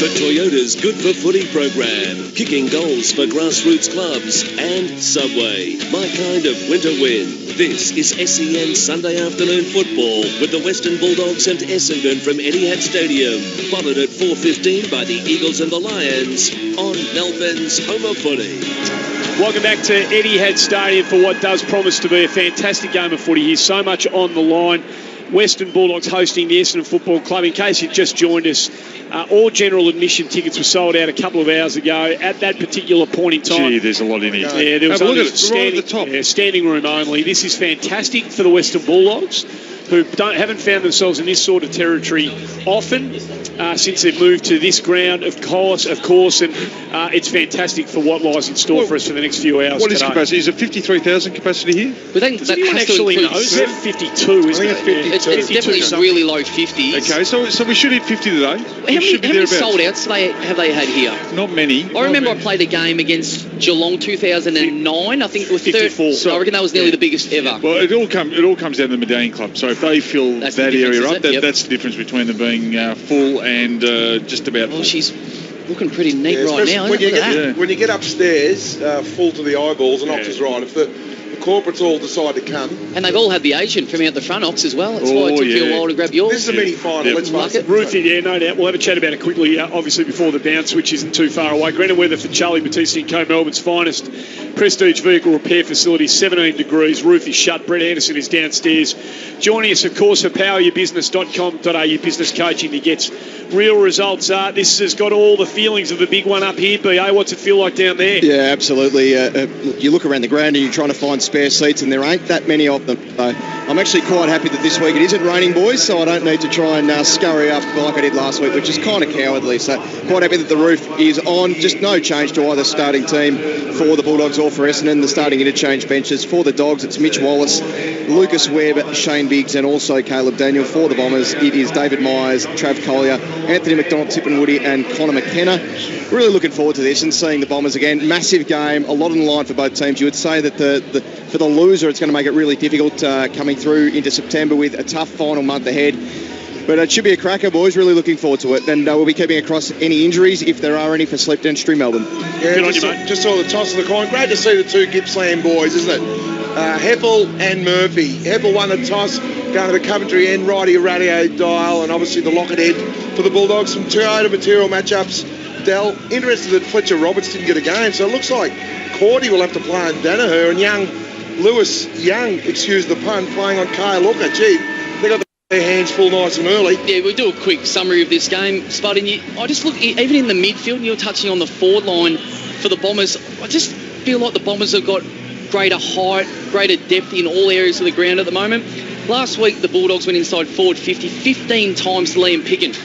for Toyota's Good for Footy program, kicking goals for grassroots clubs, and Subway, my kind of winter win. This is SEN Sunday afternoon football with the Western Bulldogs and Essendon from Etihad Stadium, followed at 4:15 by the Eagles and the Lions on Melbourne's home of footy. Welcome back to Etihad Stadium for what does promise to be a fantastic game of footy here. So much on the line. Western Bulldogs hosting the Essendon Football Club. In case you've just joined us, all general admission tickets were sold out a couple of hours ago. At that particular point in time... Gee, there's a lot in here. Yeah, there was Have a look only at it, right at the top. Standing room only. This is fantastic for the Western Bulldogs, who haven't found themselves in this sort of territory often since they've moved to this ground, of course, and it's fantastic for what lies in store for us for the next few hours. What is capacity? Is it 53,000 capacity here? But then Does anyone actually know? It's 52, isn't it? It's definitely really low 50s. Okay, so we should hit 50 today. How many sold outs have they had here? Not many. I remember I played a game against Geelong 2009. I think it was 54. So I reckon that was nearly the biggest ever. Well, it all comes down to the Medallion Club. So if they fill That's that the area difference, up, is it? Yep. that's the difference between them being full and just about full. Well, she's looking pretty neat right now. When you get upstairs, full to the eyeballs, and Ox is right. If the corporates all decide to come. And they've all had the agent from out the front, Ox, as well. That's why it took you a while to grab yours. This is a mini-final, let's face it. Ruthie, yeah, no doubt. We'll have a chat about it quickly, obviously, before the bounce, which isn't too far away. Granted weather for Charlie Batista and Co. Melbourne's finest prestige vehicle repair facility, 17 degrees. Roof is shut. Brett Anderson is downstairs. Joining us, of course, for poweryourbusiness.com.au business coaching that gets real results. This has got all the feelings of the big one up here. BA, what's it feel like down there? Yeah, absolutely. You look around the ground and you're trying to find spare seats, and there ain't that many of them. So I'm actually quite happy that this week it isn't raining, boys, so I don't need to try and scurry up like I did last week, which is kind of cowardly. So quite happy that the roof is on. Just no change to either starting team for the Bulldogs or for Essendon. The starting interchange benches for the Dogs, it's Mitch Wallace, Lucas Webb, Shane Biggs, and also Caleb Daniel. For the Bombers, it is David Myers, Trav Collier, Anthony McDonald, Tippin Woody, and Connor McKenna. Really looking forward to this and seeing the Bombers again. Massive game, a lot on the line for both teams. You would say that for the loser, it's going to make it really difficult coming through into September with a tough final month ahead. But it should be a cracker, boys. Really looking forward to it. And we'll be keeping across any injuries, if there are any, for Sleep Dentistry Melbourne. Yeah, just saw the toss of the coin. Great to see the two Gippsland boys, isn't it? Heppel and Murphy. Heppel won the toss, going to the Coventry end, righty radio dial, and obviously the Lockett head for the Bulldogs. Some Toyota material matchups. Dell, interested that Fletcher Roberts didn't get a game, so it looks like Cordy will have to play on Danaher, and Lewis Young, excuse the pun, playing on Kyle Hooker. Gee, they got their hands full nice and early. Yeah, we'll do a quick summary of this game, Spud. And I just look, even in the midfield, and you're touching on the forward line for the Bombers, I just feel like the Bombers have got greater height, greater depth in all areas of the ground at the moment. Last week, the Bulldogs went inside forward 15 times to Liam Picken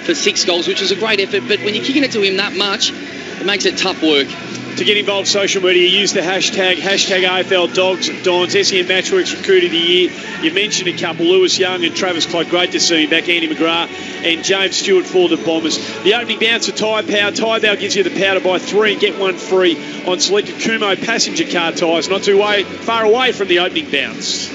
for 6 goals, which was a great effort. But when you're kicking it to him that much, it makes it tough work. To get involved social media, use the hashtag AFL Dogs Dons, SEN Matchworks Recruit of the Year. You mentioned a couple, Lewis Young and Travis Clyde. Great to see him back. Andy McGrath and James Stewart for the Bombers. The opening bounce for Tyre Power. Tyre Power gives you the power to buy 3 and get 1 free on selected Kumo passenger car tyres. Not too far away from the opening bounce.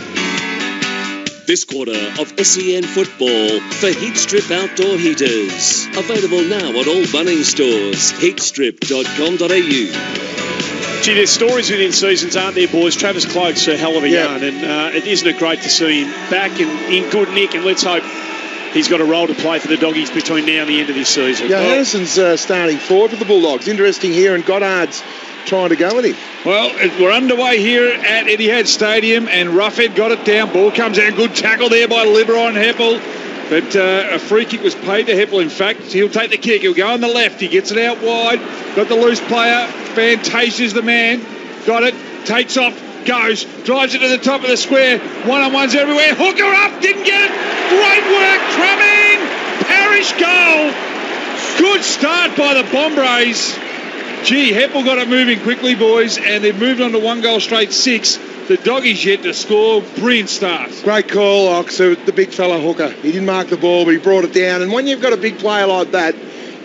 This quarter of SEN football for Heatstrip Outdoor Heaters. Available now at all Bunnings stores. Heatstrip.com.au. Gee, there's stories within seasons, aren't there, boys? Travis Cloak's a hell of a yarn, and isn't it great to see him back and in good nick, and let's hope he's got a role to play for the Doggies between now and the end of this season. Yeah, Anderson's starting forward for the Bulldogs. Interesting here, and Goddard's trying to go with him. Well, we're underway here at Etihad Stadium, and Roughhead got it down. Ball comes out. Good tackle there by Liberon Heppel. But a free kick was paid to Heppel, in fact. He'll take the kick. He'll go on the left. He gets it out wide. Got the loose player. Fantasia's the man. Got it. Takes off. Goes. Drives it to the top of the square. One-on-ones everywhere. Hooker up. Didn't get it. Great work. Drumming. Parrish goal. Good start by the Bombrays. Gee, Heppel got it moving quickly, boys, and they've moved on to 1 goal straight 6. The Doggies yet to score. Brilliant start. Great call, Ox, the big fella Hooker. He didn't mark the ball, but he brought it down. And when you've got a big player like that,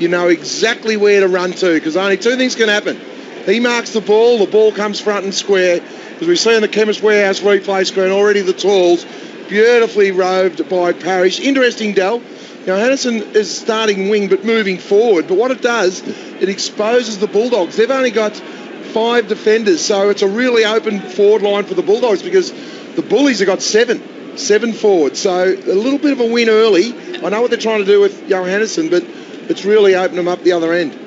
you know exactly where to run to, because only 2 things can happen. He marks the ball comes front and square. As we see on the Chemist Warehouse replay screen already, the tools beautifully roved by Parrish. Interesting, Del. Johannesson is starting wing but moving forward. But what it does, it exposes the Bulldogs. They've only got 5 defenders, so it's a really open forward line for the Bulldogs because the Bullies have got 7 forwards. So a little bit of a win early. I know what they're trying to do with Johannesson, but it's really opened them up the other end.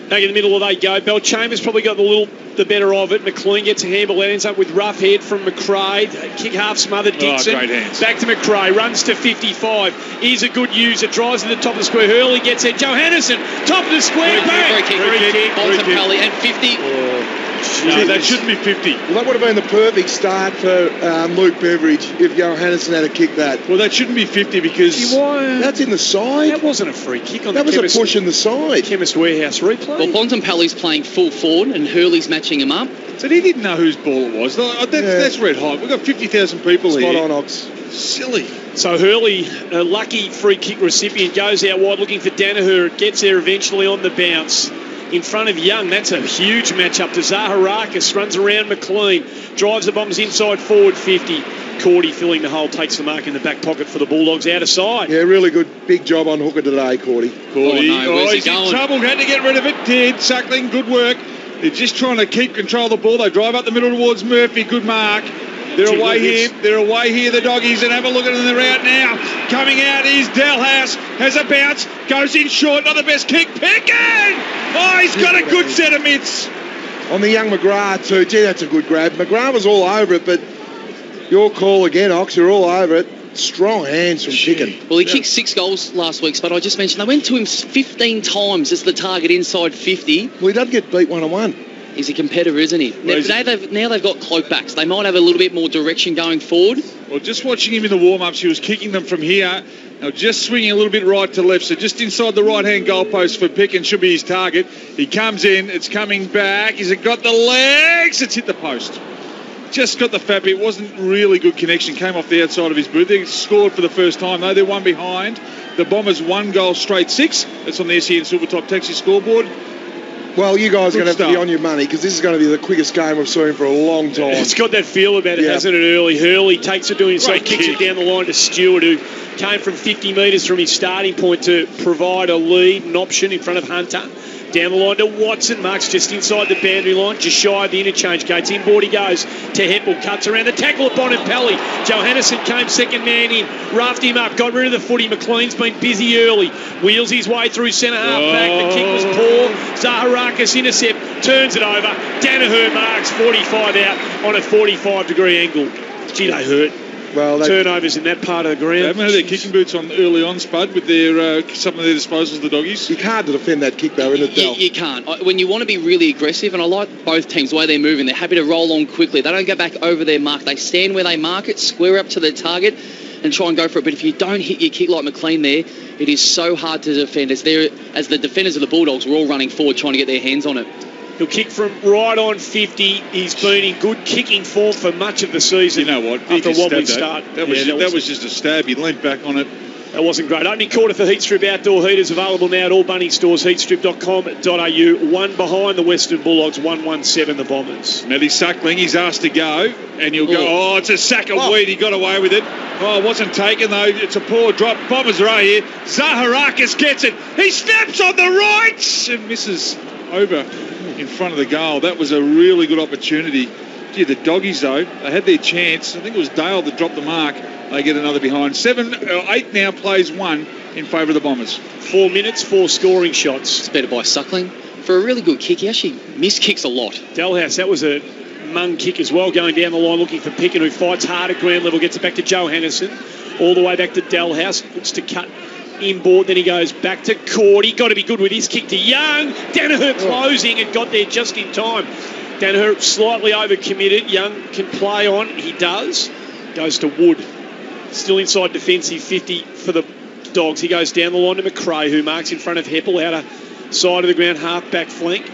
Back in the middle they go. Belchambers probably got the better of it. McLean gets a handball, ends up with rough head from McRae. Kick half smothered Dixon. Great hands. Back to McRae, runs to 55. He's a good user, drives to the top of the square. Hurley gets it. Johannesson, top of the square. Free kick. Bontempelli and 50. No, that shouldn't be 50. Well, that would have been the perfect start for Luke Beveridge if Johannesson had to kick that. Well, that shouldn't be 50 because... That's in the side. That wasn't a free kick on that the was a push in the side. Chemist Warehouse replay. Well, Bontempelli's playing full forward and Hurley's matching him up. So he didn't know whose ball it was. That's red hot. We've got 50,000 people here. Spot on, Ox. Silly. So Hurley, a lucky free kick recipient, goes out wide looking for Danaher. Gets there eventually on the bounce. In front of Young, that's a huge matchup to Zaharakis, runs around McLean, drives the Bombers inside forward 50. Cordy filling the hole, takes the mark in the back pocket for the Bulldogs out of side. Yeah, really good, big job on hooker today, Cordy. He's in trouble, had to get rid of it, did. Suckling, good work. They're just trying to keep control of the ball. They drive up the middle towards Murphy, good mark. They're away here, the Doggies, and have a look at them. They're out now. Coming out is Dalhouse, has a bounce, goes in short, not the best kick. Picken! Oh, he's got a good set of mitts. On the young McGrath too. Gee, that's a good grab. McGrath was all over it, but your call again, Ox, you're all over it. Strong hands from Picken. Well, he kicked 6 goals last week, but I just mentioned they went to him 15 times as the target inside 50. Well, he doesn't get beat 1-on-1. He's a competitor, isn't he? Now they've got cloak backs. They might have a little bit more direction going forward. Well, just watching him in the warm-ups, he was kicking them from here. Now just swinging a little bit right to left, so just inside the right-hand goalpost for Picken should be his target. He comes in, it's coming back. He's got the legs. It's hit the post. Just got the fat bit. It wasn't really good connection. Came off the outside of his boot. They scored for the first time, though. They're one behind. The Bombers 1 goal straight 6. That's on the SEN Silvertop Taxi scoreboard. Well, you guys are going to have to be on your money because this is going to be the quickest game we've seen for a long time. It's got that feel about it, hasn't it, early? Hurley takes it to himself, kicks it down the line to Stewart, who came from 50 metres from his starting point to provide a lead, an option in front of Hunter. Down the line to Watson, marks just inside the boundary line, just shy of the interchange gates. Inboard he goes to Heppel, cuts around the tackle at Bontempelli. Johannesson came second man in, roughed him up, got rid of the footy. McLean's been busy early, wheels his way through centre half back. The kick was poor. Zaharakis intercept, turns it over. Danaher marks 45 out on a 45-degree angle. Gee, they hurt. Well, turnovers in that part of the ground. They haven't had their kicking boots on early on, Spud, with their some of their disposals, the Doggies. It's hard to defend that kick, though, isn't it, Del? You can't. When you want to be really aggressive, and I like both teams, the way they're moving, they're happy to roll on quickly. They don't go back over their mark. They stand where they mark it, square up to their target, and try and go for it. But if you don't hit your kick like McLean there, it is so hard to defend. As the defenders of the Bulldogs were all running forward trying to get their hands on it. He'll kick from right on 50. He's been in good kicking form for much of the season. You know what? After a wobbly start. That was just a stab. He leant back on it. That wasn't great. Opening quarter for Heatstrip Outdoor Heaters, available now at all Bunnings stores, heatstrip.com.au. 1 behind the Western Bulldogs, 1-1-7 the Bombers. Melly Suckling, he's asked to go, and he'll go, it's a sack of weed. He got away with it. Oh, it wasn't taken, though. It's a poor drop. Bombers are right here. Zaharakis gets it. He snaps on the right and misses over in front of the goal. That was a really good opportunity. Gee, the Doggies, though, they had their chance. I think it was Dale that dropped the mark. They get another behind. 8 now plays 1 in favour of the Bombers. 4 minutes, 4 scoring shots. It's better by Suckling. For a really good kick, he actually missed kicks a lot. Dalhouse, that was a mung kick as well, going down the line looking for Picken, who fights hard at ground level, gets it back to Johannesson, all the way back to Dalhouse, looks to cut inboard, then he goes back to Cordy. Got to be good with his kick to Young. Danaher closing and got there just in time. Danaher slightly overcommitted. Young can play on. He does. Goes to Wood. Still inside defensive 50 for the Dogs. He goes down the line to McRae, who marks in front of Heppel, out of side of the ground, half back flank.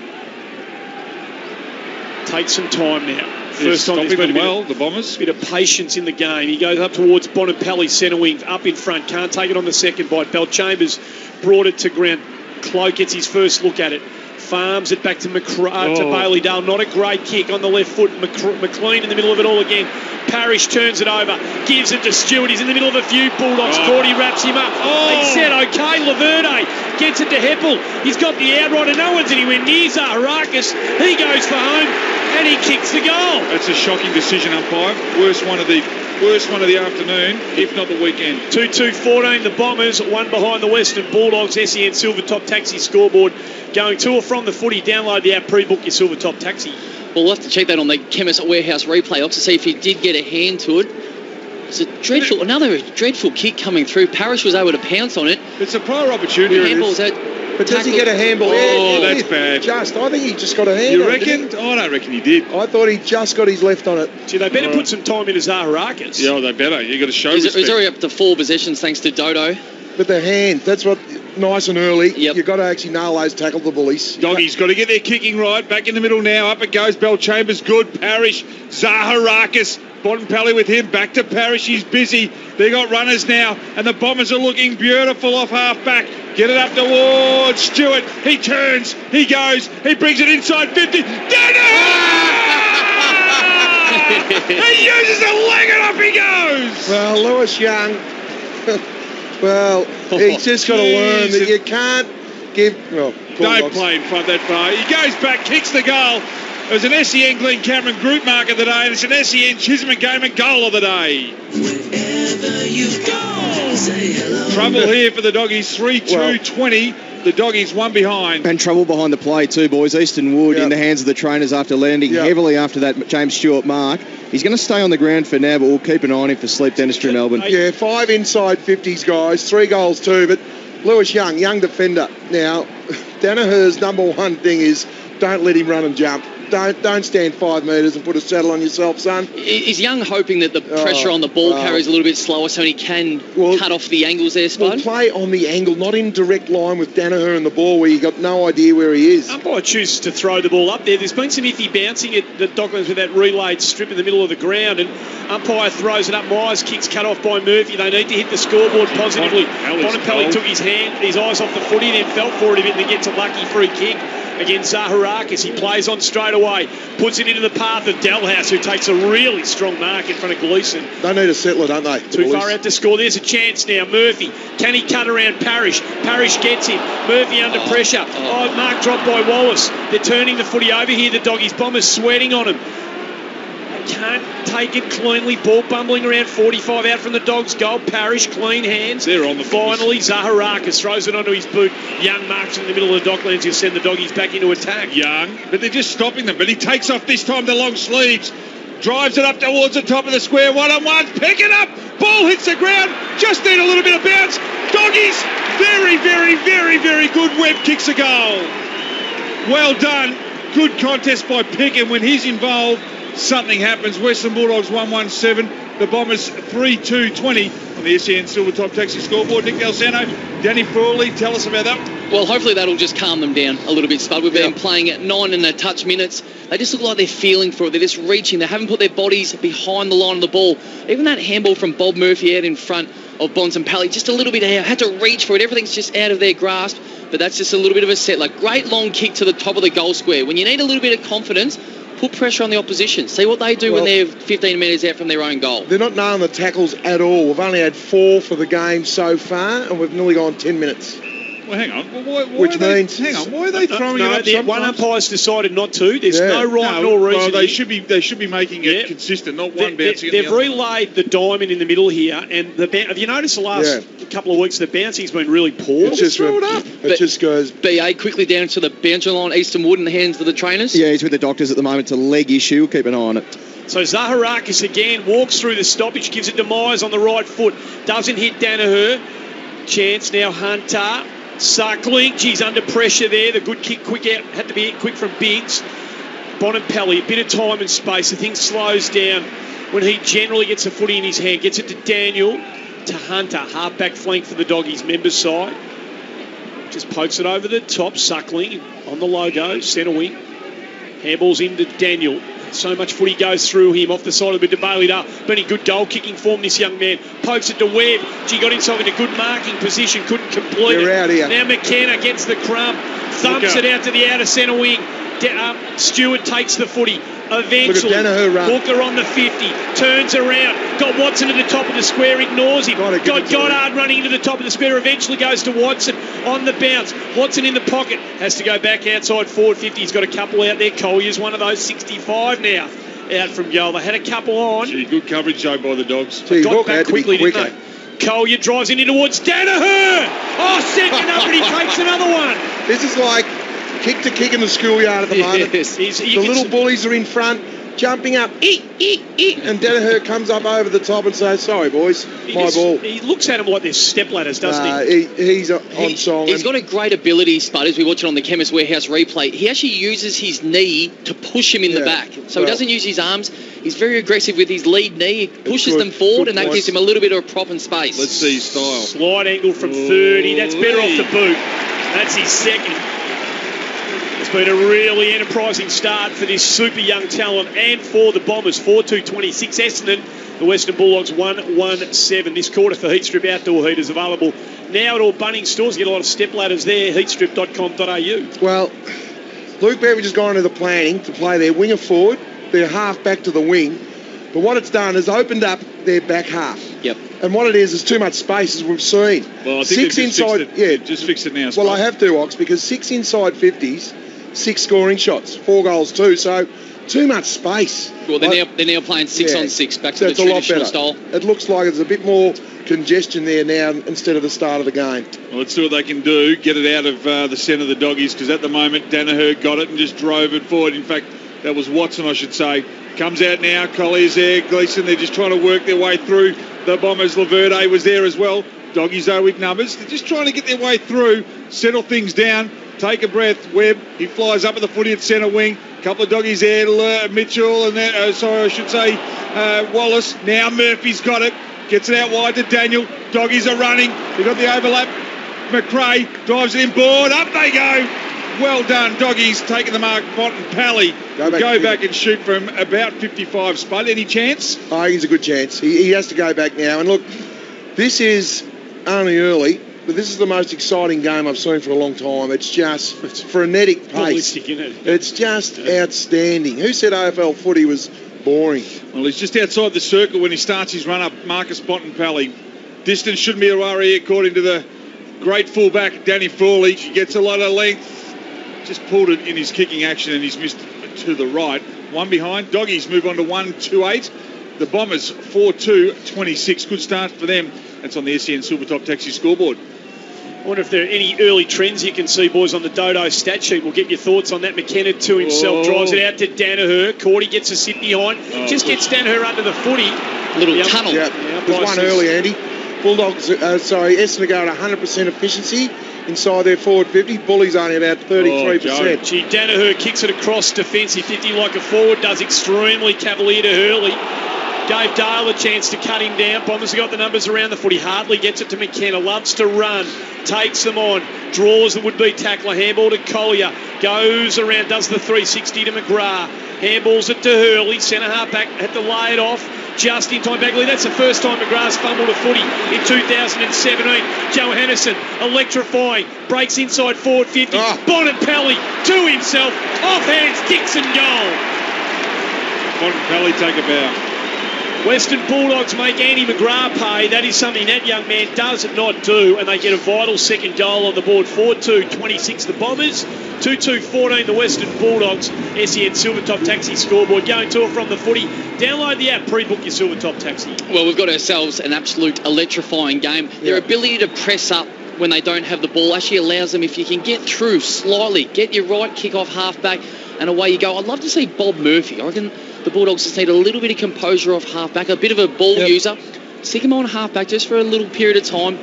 Takes some time now. First time there's been the Bombers. A bit of patience in the game. He goes up towards Bontempelli, centre wing, up in front. Can't take it on the second bite. Belchambers brought it to ground. Cloak gets his first look at it. farms it back to Baileydale. Not a great kick on the left foot. McLean in the middle of it all again. Parrish turns it over, gives it to Stewart. He's in the middle of a few Bulldogs. Cordy wraps him up. He said, okay, Laverde gets it to Heppel. He's got the outright and no one's anywhere near Zaharakis. He goes for home and he kicks the goal. That's a shocking decision, umpire. Worst one of the afternoon, if not the weekend. 2-2-14, the Bombers, one behind the Western Bulldogs. SEN Silvertop Taxi scoreboard. Going to or from the footy, download the app, pre-book your Silvertop Taxi. Well, we'll have to check that on the Chemist Warehouse replay off to see if he did get a hand to it. It's another dreadful kick coming through. Parrish was able to pounce on it. It's a prior opportunity. But does he get a handball? That's bad. I think he just got a hand. You reckon? I don't reckon he did. I thought he just got his left on it. See, they better put some time into Zaharakis. Yeah, they better. You got to show respect. He's already up to 4 possessions thanks to Dodo. But the hand, that's what, nice and early. Yep. You've got to actually nail those tackle the bullies. Doggy's got to get their kicking right. Back in the middle now. Up it goes. Bell Chambers good. Parrish. Zaharakis. Bontempelli with him. Back to Parrish. He's busy. They got runners now. And the Bombers are looking beautiful off half back. Get it up towards Stewart. He turns. He goes. He brings it inside 50. He uses a leg and up he goes. Well, Lewis Young... Well, he's just got to learn that you can't give... Well, don't play in front that far. He goes back, kicks the goal. It was an SEN Glen Cameron group mark of the day, and it's an SEN Chisholm and Gaiman goal of the day. Wherever you go, say hello. Trouble here for the Doggies, 3-2-20. The Doggies one behind. And trouble behind the play too, boys. Easton Wood in the hands of the trainers after landing heavily after that James Stewart mark. He's going to stay on the ground for now, but we'll keep an eye on him for Sleep Dentistry Melbourne. Yeah, 5 inside 50s, guys. 3 goals too, but Lewis Young, young defender. Now, Danaher's number one thing is don't let him run and jump. Don't stand 5 metres and put a saddle on yourself, son. Is Young hoping that the pressure on the ball carries a little bit slower so he can cut off the angles there, Spud? Well, play on the angle, not in direct line with Danaher and the ball where you got no idea where he is. Umpire chooses to throw the ball up there. There's been some iffy bouncing at the Docklands with that relayed strip in the middle of the ground, and umpire throws it up. Myers kicks cut off by Murphy. They need to hit the scoreboard positively. Bontempelli took his eyes off the footy, then felt for it a bit and gets a lucky free kick against Zaharakis. He plays on straight away, puts it into the path of Dalhouse, who takes a really strong mark in front of Gleeson. They need a settler, don't they? Too far out to score. There's a chance now. Murphy, can he cut around Parrish? Parrish gets him. Murphy under pressure. Mark dropped by Wallace. They're turning the footy over here. The Doggies. Bombers sweating on him. Can't take it cleanly. Ball bumbling around 45 out from the Dogs' goal. Parrish, clean hands. They're on the finally. Zaharakis throws it onto his boot. Young marks in the middle of the Docklands. He'll send the Doggies back into attack. Young, but they're just stopping them. But he takes off this time the long sleeves. Drives it up towards the top of the square. 1-on-1. Pick it up. Ball hits the ground. Just need a little bit of bounce. Doggies. Very, very, very, very good. Webb kicks a goal. Well done. Good contest by Pick, and when he's involved, something happens. Western Bulldogs 1-1-7. The Bombers 3-2-20 on the SEN Silvertop Taxi scoreboard. Nick Dalsano, Danny Frawley, tell us about that. Well, hopefully that'll just calm them down a little bit, Spud. We've been playing at 9 and a touch minutes. They just look like they're feeling for it. They're just reaching. They haven't put their bodies behind the line of the ball. Even that handball from Bob Murphy out in front of Bontempelli, just a little bit out. Had to reach for it. Everything's just out of their grasp. But that's just a little bit of a set. Like, great long kick to the top of the goal square. When you need a little bit of confidence, put pressure on the opposition. See what they do when they're 15 metres out from their own goal. They're not nailing the tackles at all. We've only had 4 for the game so far, and we've nearly gone 10 minutes. Well, hang on. Why Which means... Hang on. Why are they throwing it up sometimes? One umpire's decided not to. There's no rhyme nor reason. Well, they should be making it consistent, not one bouncing. They've relayed the diamond in the middle here, and have you noticed the last couple of weeks the bouncing's been really poor? It just throw it up. It just goes... BA quickly down to the boundary line. Easton Wood in the hands of the trainers. Yeah, he's with the doctors at the moment. It's a leg issue. We'll keep an eye on it. So Zaharakis again walks through the stoppage, gives it to Myers on the right foot. Doesn't hit Danaher. Chance now Hunter. Suckling, he's under pressure there. The good kick quick out had to be quick from Biggs. Bontempelli, a bit of time and space. The thing slows down when he generally gets the footy in his hand. Gets it to Daniel, to Hunter. Half-back flank for the Doggies, members side. Just pokes it over the top. Suckling on the logo, centre wing. Handballs into Daniel. So much footy goes through him off the side of the bit to Baileydale. Been in good goal kicking form, this young man. Pokes it to Webb. Hodgie got himself in a good marking position, couldn't complete They're it. out here. Now McKenna gets the crumb, thumps it out to the outer centre wing. Stewart takes the footy. Eventually, Hooker on the 50, turns around, got Watson at the top of the square, ignores him. Got Goddard running into the top of the square, eventually goes to Watson on the bounce. Watson in the pocket, has to go back outside forward 50. He's got a couple out there. Collier's one of those, 65 now out from goal. They had a couple on. Gee, good coverage, though, by the Dogs. Got back quickly, didn't they? Collier drives in towards Danaher. Oh, second up, and he takes another one. This is like kick to kick in the schoolyard at the moment. Yes. The little bullies are in front, jumping up, and Danaher comes up over the top and says, sorry, boys, my ball. He looks at them like they're stepladders, doesn't he? He's on song. He's got a great ability, Spud, as we watch it on the Chemist Warehouse replay. He actually uses his knee to push him in the back. So he doesn't use his arms. He's very aggressive with his lead knee. He pushes them forward, and that gives him a little bit of a prop and space. Let's see his style. Slide angle from 30. That's better off the boot. That's his second. It's been a really enterprising start for this super young talent and for the Bombers. 4-2-26 Essendon. The Western Bulldogs 1-1-7. This quarter for Heatstrip outdoor heaters available now at all Bunnings stores. Get a lot of step ladders there. Heatstrip.com.au. Well, Luke Beveridge has gone into the planning to play their winger forward, their half back to the wing. But what it's done is opened up their back half. Yep. And what it is too much space, as we've seen. Well, I think just fixed it now. Well, I have to, Ox, because 6 inside 50s, 6 scoring shots, 4 goals too. So too much space. Well, they're now playing 6 on 6, back to the traditional style. It looks like there's a bit more congestion there now instead of the start of the game. Well, let's see what they can do. Get it out of the centre of the Doggies, because at the moment Danaher got it and just drove it forward. In fact, that was Watson, I should say. Comes out now. Collier's there. Gleeson, they're just trying to work their way through. The Bombers, Laverde was there as well. Doggies, though, with numbers. They're just trying to get their way through, settle things down, take a breath. Webb, he flies up at the footy at centre wing. A couple of Doggies there. Mitchell and then, Wallace. Now Murphy's got it. Gets it out wide to Daniel. Doggies are running. They've got the overlap. McRae drives it in board. Up they go. Well done, Doggies, taking the mark. Bontempelli go back and shoot from about 55. Spud, any chance? I think it's a good chance. He has to go back now. And look, this is only early, but this is the most exciting game I've seen for a long time. It's frenetic pace. It's just outstanding. Who said AFL footy was boring? Well, he's just outside the circle when he starts his run up. Marcus Bontempelli. Distance shouldn't be a worry according to the great fullback Danny Frawley. He gets a lot of length. Just pulled it in his kicking action and he's missed to the right. One behind. Doggies move on to 1-2-8. The Bombers 4-2-26. Good start for them. That's on the SEN Silvertop Taxi scoreboard. I wonder if there are any early trends you can see, boys, on the Dodo stat sheet. We'll get your thoughts on that. McKenna to himself, drives it out to Danaher. Cordy gets a sit behind. Gets Danaher under the footy. Little tunnel. Yeah, there's one early, Andy. Bulldogs, Essendon go at 100% efficiency inside their forward 50. Bullies only about 33%. Gee, Danaher kicks it across defensive 50 like a forward, does extremely cavalier to Hurley. Gave Dale a chance to cut him down. Bombers have got the numbers around the footy. Hartley gets it to McKenna. Loves to run. Takes them on. Draws the would-be tackler. Handball to Collier. Goes around. Does the 360 to McGrath. Handballs it to Hurley. Centre half back. Had to lay it off. Just in time. Bagley. That's the first time McGrath's fumbled a footy in 2017. Johannesson electrifying. Breaks inside forward 50. Bontempelli to himself. Off hands. Dixon goal. Bontempelli take a bow. Western Bulldogs make Andy McGrath pay. That is something that young man does not do, and they get a vital second goal on the board. 4-2-26 the Bombers, 2-2-14 the Western Bulldogs. SEN Silvertop Taxi scoreboard. Going to it from the footy. Download the app, pre-book your Silvertop Taxi. Well, we've got ourselves an absolute electrifying game. Their ability to press up when they don't have the ball actually allows them, if you can get through slightly, get your right kick off half-back, and away you go. I'd love to see Bob Murphy. I reckon the Bulldogs just need a little bit of composure off half-back, a bit of a ball user. Stick him on half-back just for a little period of time.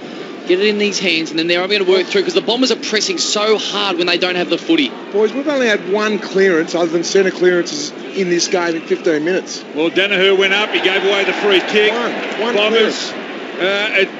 Get it in these hands, and then they're going to work through, because the Bombers are pressing so hard when they don't have the footy. Boys, we've only had one clearance other than centre clearances in this game in 15 minutes. Well, Danaher went up. He gave away the free kick. One Bombers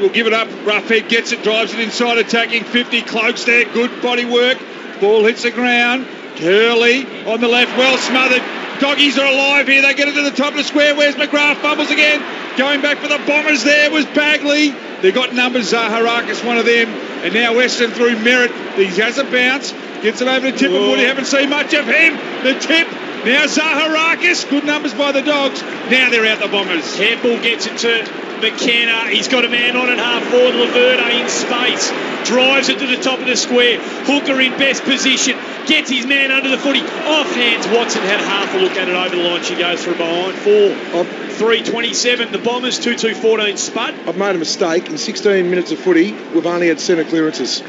will give it up. Roughhead gets it, drives it inside, attacking 50. Cloaks there. Good body work. Ball hits the ground. Hurley on the left, well smothered. Doggies are alive here. They get it to the top of the square. Where's McGrath? Fumbles again. Going back for the Bombers there was Bagley. They've got numbers. Zaharakis, one of them. And now Essendon through Merritt. He has a bounce. Gets it over to Tip and Woody. Haven't seen much of him. The tip. Now Zaharakis. Good numbers by the Dogs. Now they're out the Bombers. Handball gets it to McKenna. He's got a man on at half forward. Laverde in space. Drives it to the top of the square. Hooker in best position. Gets his man under the footy. Off hands. Watson had half a look at it over the line. She goes from behind. 4-3-27. The Bombers. 2-2-14 Spud. I've made a mistake. In 16 minutes of footy, we've only had centre clearances.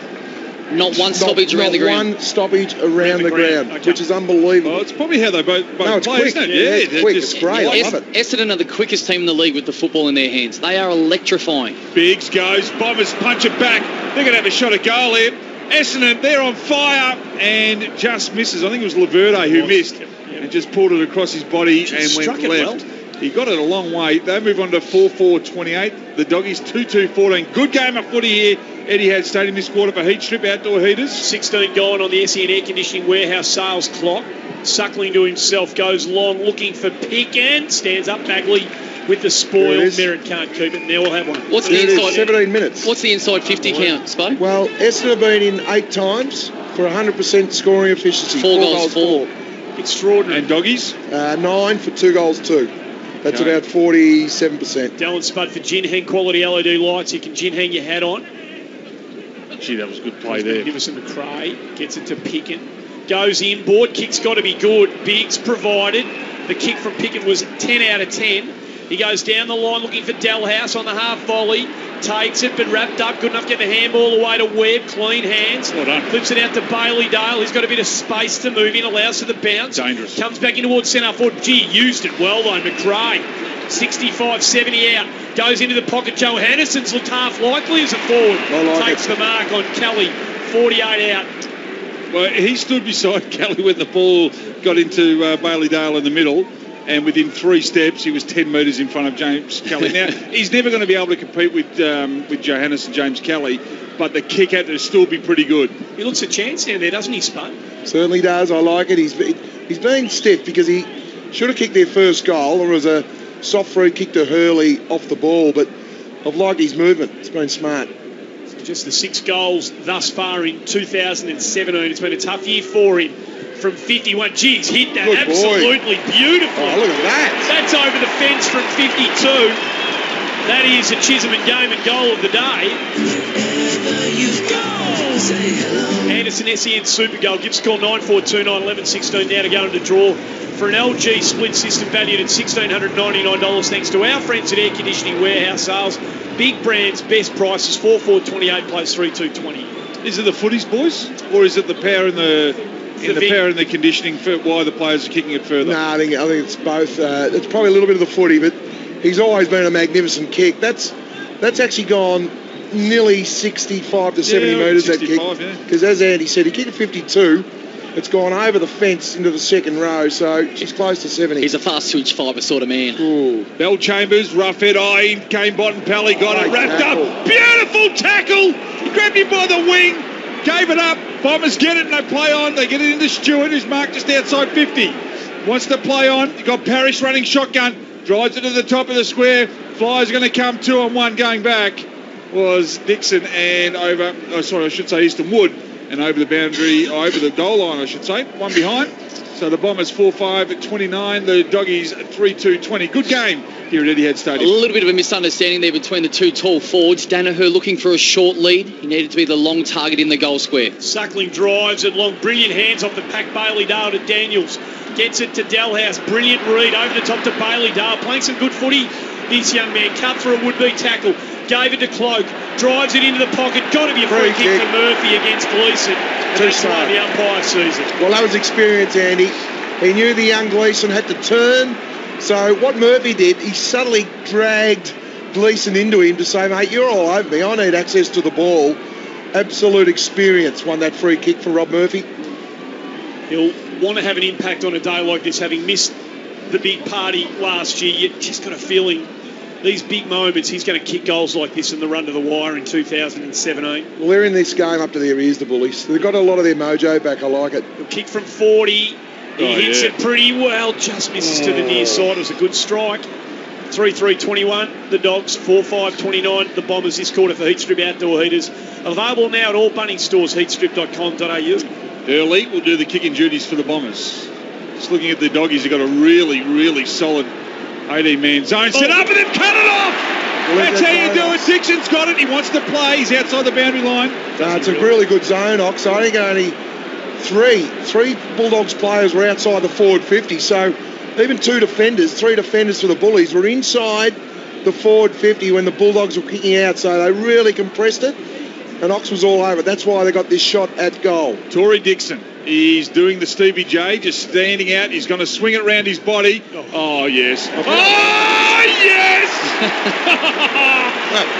Not one stoppage around the ground. One stoppage around the ground, okay. which is unbelievable. Well, it's probably how they both it's play, quick. isn't it? Yeah, it's quick. It's great. I love it. Essendon are the quickest team in the league with the football in their hands. They are electrifying. Biggs goes. Bombers punch it back. They're going to have a shot at goal here. Essendon, they're on fire and just misses. I think it was Laverde who missed and just pulled it across his body and went left. He got it a long way. They move on to 4-4-28. The Doggies 2-2-14. Good game of footy here. Etihad Stadium this quarter for heat strip outdoor heaters. 16 gone on the SEN air conditioning warehouse sales clock. Suckling to himself, goes long, looking for pick and stands up Bagley with the spoil. Merritt can't keep it. Now we'll have one. What's the inside? 17 minutes. What's the inside 50 count, Spo? Well, Essendon have been in 8 times for 100% scoring efficiency. 4 goals, 4. Extraordinary. And Doggies? 9 for 2 goals, 2. That's about 47%. Dallin Spud for Gin Hang quality LED lights. You can Gin Hang your hat on. Gee, that was a good play there. Give us a McRae. Gets it to Pickett. Goes inboard. Kick's got to be good. Biggs provided. The kick from Pickett was 10 out of 10. He goes down the line looking for Dalhouse on the half volley. Takes it, but wrapped up. Good enough to get the handball away to Webb. Clean hands. Well done. Flips it out to Bailey Dale. He's got a bit of space to move in. Allows for the bounce. Dangerous. Comes back in towards centre forward. Gee, used it well though. McRae. 65-70 out. Goes into the pocket. Johannesson's looked half likely as a forward. Takes the mark on Kelly. 48 out. Well, he stood beside Kelly when the ball got into Bailey Dale in the middle. And within 3 steps, he was 10 metres in front of James Kelly. Now, he's never going to be able to compete with Johannes and James Kelly, but the kick had to still be pretty good. He looks a chance down there, doesn't he, Spud? Certainly does. I like it. He's being stiff because he should have kicked their first goal. There was a soft free kick to Hurley off the ball, but I've liked his movement. It's been smart. Just the 6 goals thus far in 2017. It's been a tough year for him. From 51, geez, hit that Good absolutely beautiful. Oh, look at that. That's over the fence from 52. That is a Chisholm and game and goal of the day. Anderson SEN Super Goal. Gives score 9-4-2-9, 11-16 now to go into draw for an LG split system valued at $1,699 thanks to our friends at Air Conditioning Warehouse Sales. Big brands, best prices, 4-4-28 plays 3-2-20. Is it the footies, boys? Or is it the power and the conditioning for why the players are kicking it further? No, I think it's both. It's probably a little bit of the footy, but he's always been a magnificent kick. That's actually gone nearly 65 to 70 metres, that kick. Because as Andy said, he kicked at 52. It's gone over the fence into the second row, so she's close to 70. He's a fast switch fibre sort of man. Ooh. Bell Chambers, rough head eye, came Bottenpelli, got it wrapped up. Beautiful tackle. He grabbed him by the wing, gave it up. Bombers get it and they play on. They get it into Stewart, who's marked just outside 50. Wants to play on. You got Parrish running shotgun. Drives it to the top of the square. Flyers are going to come 2-on-1 going back. Was Dixon and Easton Wood. And over the boundary, over the goal line, I should say. One behind. So the Bombers 4-5 at 29. The Doggies 3-2-20. Good game here at Etihad Stadium. A little bit of a misunderstanding there between the 2 tall forwards. Danaher looking for a short lead. He needed to be the long target in the goal square. Suckling drives it long. Brilliant hands off the pack. Bailey Dale to Daniels. Gets it to Dalhouse. Brilliant read over the top to Bailey Dale. Playing some good footy, this young man. Cut through a would-be tackle. Gave it to Cloak. Drives it into the pocket. Got to be a free kick for Murphy against Gleeson. And that's the way the umpire sees it. Well, that was experience, Andy. He knew the young Gleeson had to turn. So what Murphy did, he subtly dragged Gleeson into him to say, mate, you're all over me. I need access to the ball. Absolute experience won that free kick for Rob Murphy. He'll want to have an impact on a day like this, having missed the big party last year. You just got a feeling these big moments, he's going to kick goals like this in the run to the wire in 2017. Well, they're in this game up to their ears, the Bullies. They've got a lot of their mojo back. I like it. A kick from 40. He hits it pretty well. Just misses to the near side. It was a good strike. 3-3-21, the Dogs. 4-5-29, the Bombers. This quarter for Heat Strip Outdoor Heaters. Available now at all Bunnings stores, heatstrip.com.au. Early will do the kicking duties for the Bombers. Just looking at the Doggies, they've got a really, really solid 18-man zone set up and then cut it off. That's how you do it. Dixon's got it. He wants to play. He's outside the boundary line. It's a really good zone, Ox. I think only three Bulldogs players were outside the forward 50. So even three defenders for the Bullies were inside the forward 50 when the Bulldogs were kicking out. So they really compressed it. And Ox was all over it. That's why they got this shot at goal. Tory Dixon. He's doing the Stevie J, just standing out. He's going to swing it around his body. Oh, yes. Oh, yes!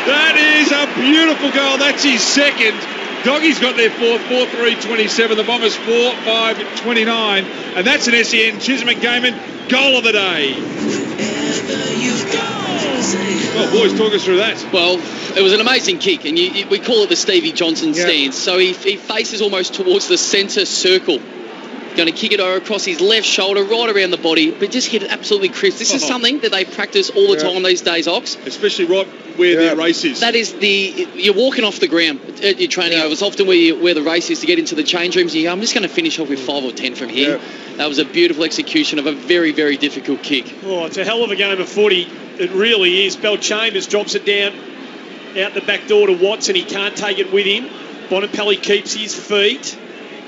That is a beautiful goal. That's his second. Doggy's got their fourth, 4-3-27. The Bombers 4-5-29. And that's an SEN Chisholm McGaiman goal of the day. Well, boys, talk us through that. Well, it was an amazing kick, and we call it the Stevie Johnson stance. So he faces almost towards the centre circle. Going to kick it over across his left shoulder, right around the body, but just hit it absolutely crisp. This is something that they practice all the time these days, Ox. Especially right where their race is. That is you're walking off the ground at your training over. It's often where the race is to get into the change rooms. And you go, I'm just going to finish off with 5 or 10 from here. That was a beautiful execution of a very, very difficult kick. Oh, it's a hell of a game of footy. It really is. Bell Chambers drops it down out the back door to Watson. He can't take it with him. Bonapelli keeps his feet.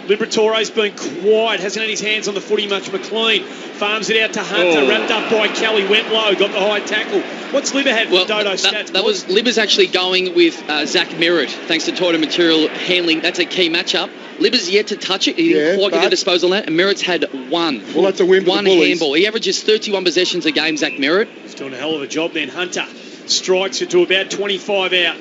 Liberatore's been quiet, hasn't had his hands on the footy much. McLean farms it out to Hunter, wrapped up by Kelly, went low, got the high tackle. What's Libber had for Dodo stats? That was Libber's actually going with Zach Merritt, thanks to Tighter Material Handling. That's a key matchup. Libber's yet to touch it. He didn't quite get a disposal on that, and Merritt's had one. Well, that's a win for the Bullies. One handball. He averages 31 possessions a game, Zach Merritt. He's doing a hell of a job then. Hunter strikes it to about 25 out.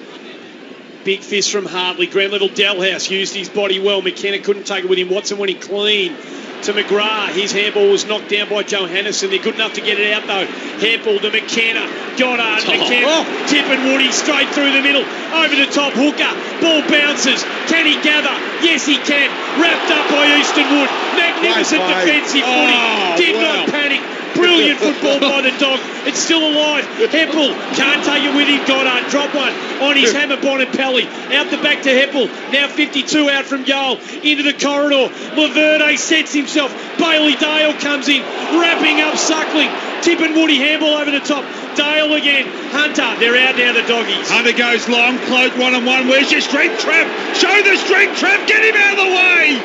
Big fist from Hartley. Ground level Dalhouse used his body well. McKenna couldn't take it with him. Watson went in clean to McGrath. His handball was knocked down by Johannison. They're good enough to get it out though. Handball to McKenna. Goddard, McKenna, Tip and Woody straight through the middle. Over the top, Hooker. Ball bounces. Can he gather? Yes, he can. Wrapped up by Eastonwood. Magnificent defensive footy. Did not panic. Brilliant football by the Dog. It's still alive. Heppel can't take it with him. Goddard drop one on his hammer. Bonapelli out the back to Heppel. Now 52 out from goal into the corridor. Laverde sets himself. Bailey Dale comes in, wrapping up Suckling. Tip and Woody handball over the top. Dale again. Hunter. They're out now, the Doggies. Hunter goes long, cloak 1-on-1. Where's your strength trap? Show the strength trap. Get him out of the way.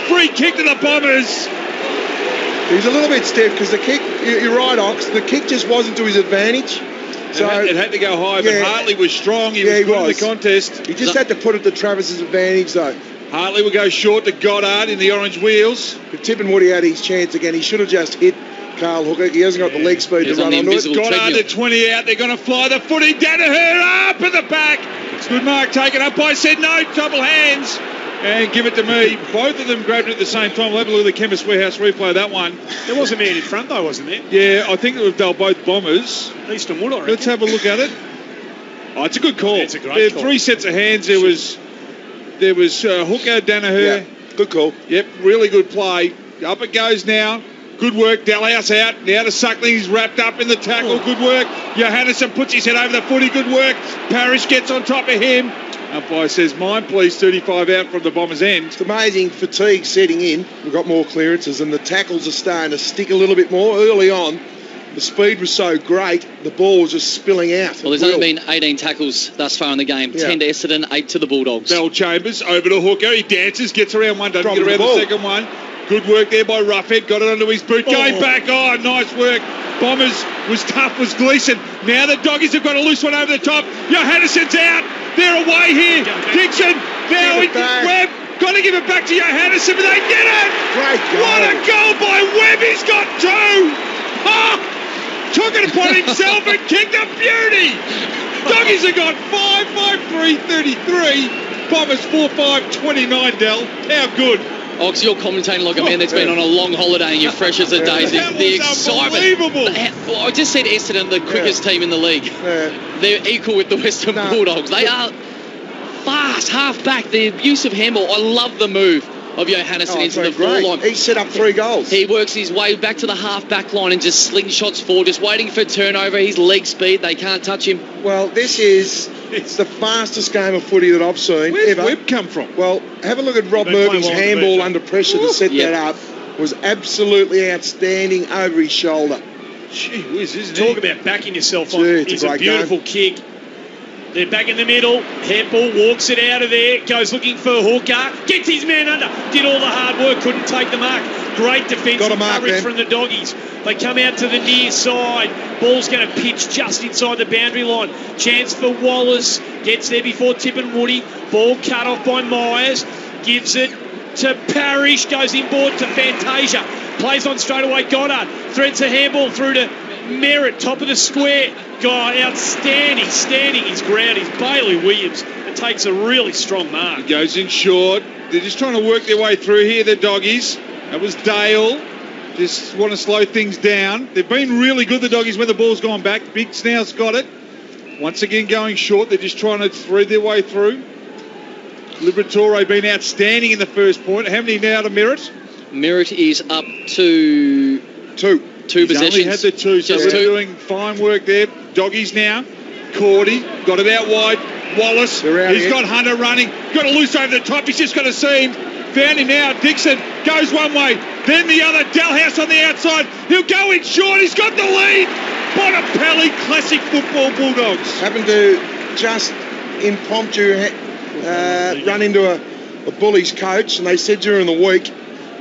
Free kick to the Bombers. He's a little bit stiff because the kick, you're right, Ox, the kick just wasn't to his advantage. So it had to go high, but Hartley was strong. He was good in the contest. He just had to put it to Travis's advantage, though. Hartley will go short to Goddard in the orange wheels. But Tip and Woody had his chance again. He should have just hit Carl Hooker. He hasn't got the leg speed to run onto it. Goddard to 20 out. They're going to fly the footy. Danaher up at the back. It's good mark taken up by said no. Double hands. And give it to me. Both of them grabbed it at the same time. We'll have a look at the Chemist Warehouse replay of that one. There was a man in front, though, wasn't there? Yeah, I think they were both Bombers. Easton Wood, I reckon. Let's have a look at it. Oh, it's a good call. Yeah, it's a great call. 3 sets of hands. There was Hooker, Danaher. Yeah, good call. Yep, really good play. Up it goes now. Good work. Dalhouse out. Now to Suckling. He's wrapped up in the tackle. Good work. Johannison puts his head over the footy. Good work. Parrish gets on top of him. Umpire says, mine please, 35 out from the Bombers' end. It's amazing fatigue setting in. We've got more clearances and the tackles are starting to stick a little bit more early on. The speed was so great, the ball was just spilling out. Well, there's only been 18 tackles thus far in the game. 10 to Essendon, 8 to the Bulldogs. Bell Chambers over to Hooker. He dances, gets around one, doesn't get around the second one. Good work there by Roughhead. Got it under his boot. Going back. Oh, nice work. Bombers was tough, was Gleeson. Now the Doggies have got a loose one over the top. Johannison's out. They're away here. Dixon. Now Webb. Got to give it back to Johannison, but they did it. Great goal. What a goal by Webb. He's got 2. Oh, took it upon himself and kicked a beauty. Doggies have got 5-5-3-33. Bombers 4-5-29, Del. How good. Ox, you're commentating like a man that's been on a long holiday and you're fresh as a daisy. The excitement. Unbelievable. I just said Essendon, the quickest team in the league. They're equal with the Western Bulldogs. They are fast, half back. Their use of handball, I love the move. of Johannesson into the great. forward line. He set up 3 goals. He works his way back to the half-back line and just slingshots forward, just waiting for turnover. His leg speed, they can't touch him. Well, it's the fastest game of footy that I've seen Where's ever. Webb come from? Well, have a look at Rob Murphy's handball under pressure to set that up. Was absolutely outstanding over his shoulder. Gee whiz, isn't Talk it? about backing yourself on. It's It's a a great beautiful kick. They're back in the middle. Heppel walks it out of there. Goes looking for Hooker. Gets his man under. Did all the hard work. Couldn't take the mark. Great defensive coverage from the Doggies. They come out to the near side. Ball's going to pitch just inside the boundary line. Chance for Wallace. Gets there before Tip and Woody. Ball cut off by Myers. Gives it to Parrish. Goes inboard to Fantasia. Plays on straight away. Goddard. Threads a handball through to Merritt. Top of the square. Guy outstanding. Standing his ground. He's Bailey Williams. And takes a really strong mark. He goes in short. They're just trying to work their way through here, the Doggies. That was Dale. Just want to slow things down. They've been really good, the Doggies, when the ball's gone back. Big Snow's got it. Once again going short. They're just trying to thread their way through. Liberatore been outstanding in the first point. How many now to Merritt? Merritt is up to two He's possessions. only had the 2, so Just we're 2. doing fine work there. Doggies now. Cordy got it out wide. Wallace, he's got Hunter running. Got a loose over the top. He's just got to see him. Found him now. Dixon goes one way, then the other. Dalhouse on the outside. He'll go in short. He's got the lead. Bontempelli classic football Bulldogs. Happened to just impromptu run into a Bullies coach, and they said during the week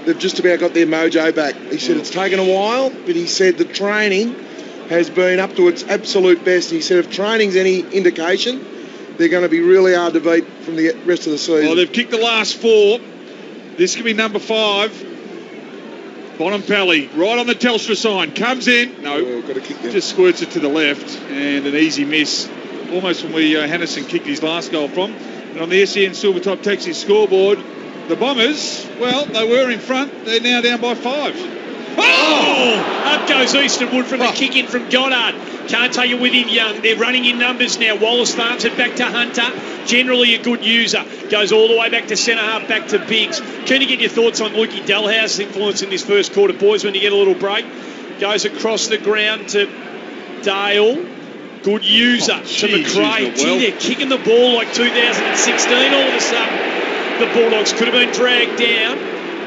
they've just about got their mojo back. He said it's taken a while, but he said the training has been up to its absolute best. He said if training's any indication, they're going to be really hard to beat from the rest of the season. Well, they've kicked the last 4. This could be number 5. Bontempelli, right on the Telstra sign, comes in. No, got to kick them. Just squirts it to the left, and an easy miss. Almost from where Hannison kicked his last goal from. And on the SEN Silvertop Taxi scoreboard, the Bombers, well, they were in front. They're now down by 5. Oh! Up goes Eastonwood from the kick in from Goddard. Can't take it with him, Young. They're running in numbers now. Wallace farms it back to Hunter. Generally a good user. Goes all the way back to centre half, back to Biggs. Can you get your thoughts on Lukey Dalhouse's influence in this first quarter, boys, when you get a little break? Goes across the ground to Dale. Good user to McRae. They're kicking the ball like 2016. All of a sudden, the Bulldogs could have been dragged down.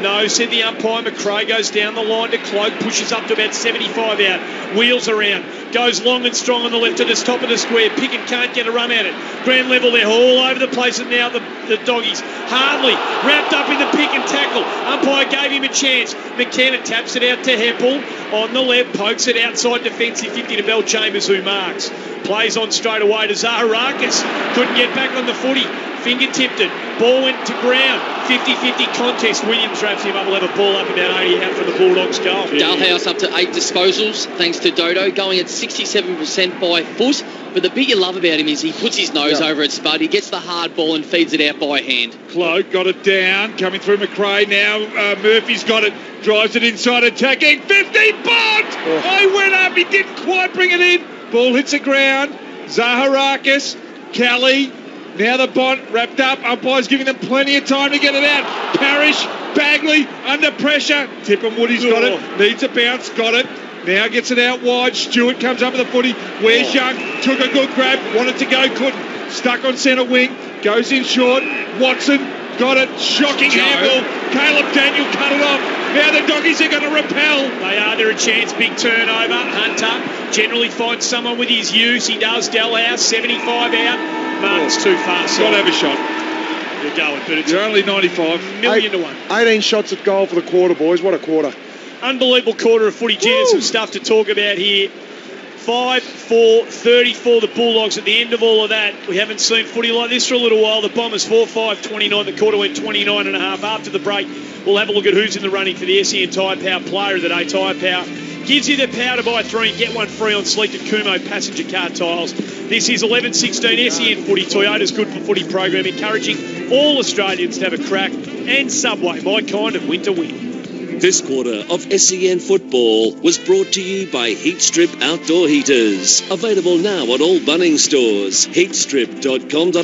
No, said the umpire. McRae goes down the line to Cloak, pushes up to about 75 out, wheels around, goes long and strong on the left to the top of the square. Pickett can't get a run at it. Ground level, they're all over the place, and now the Doggies. Hartley wrapped up in the pick and tackle. Umpire gave him a chance. McKenna taps it out to Heppel on the left, pokes it outside defensive 50 to Bell Chambers, who marks. Plays on straight away to Zaharakis. Couldn't get back on the footy. Finger tipped it. Ball went to ground. 50-50 contest. Williams wraps him up. Will have a ball up about 80 out for the Bulldogs goal. Dalhouse up to 8 disposals thanks to Dodo, going at 67% by foot. But the bit you love about him is he puts his nose over at Spud. He gets the hard ball and feeds it out by hand. Cloak got it down. Coming through McRae now. Murphy's got it. Drives it inside, attacking. 50 Bond! He went up. He didn't quite bring it in. Ball hits the ground. Zaharakis. Kelly. Now the Bont wrapped up. Umpire's giving them plenty of time to get it out. Parrish, Bagley, under pressure. Tip and Woody's got it. Needs a bounce, got it. Now gets it out wide. Stewart comes up with the footy. Where's Young? Took a good grab. Wanted to go, couldn't. Stuck on centre wing. Goes in short. Watson got it. Shocking handball. Caleb Daniel cut it off. Now the Doggies are going to repel. They are. They're a chance. Big turnover. Hunter generally finds someone with his use. He does. Dalhouse, 75 out. Martin's too fast. Got to have a shot. You're going, but it's You're only 95. million to 1. 18 shots at goal for the quarter, boys. What a quarter. Unbelievable quarter of footy. Gee, some stuff to talk about here. 5-4-34 the Bulldogs. At the end of all of that, we haven't seen footy like this for a little while. The Bombers 4-5-29. The quarter went 29.5. After the break, we'll have a look at who's in the running for the SEN Tyre Power Player of the Day. Tyre Power gives you the power to buy 3 and get 1 free on selected Kumo passenger car tyres. This is 11-16 SEN Footy. Toyota's Good for Footy program, encouraging all Australians to have a crack. And Subway, my kind of winter win. This quarter of SEN Football was brought to you by Heatstrip Outdoor Heaters. Available now at all Bunnings stores. Heatstrip.com.au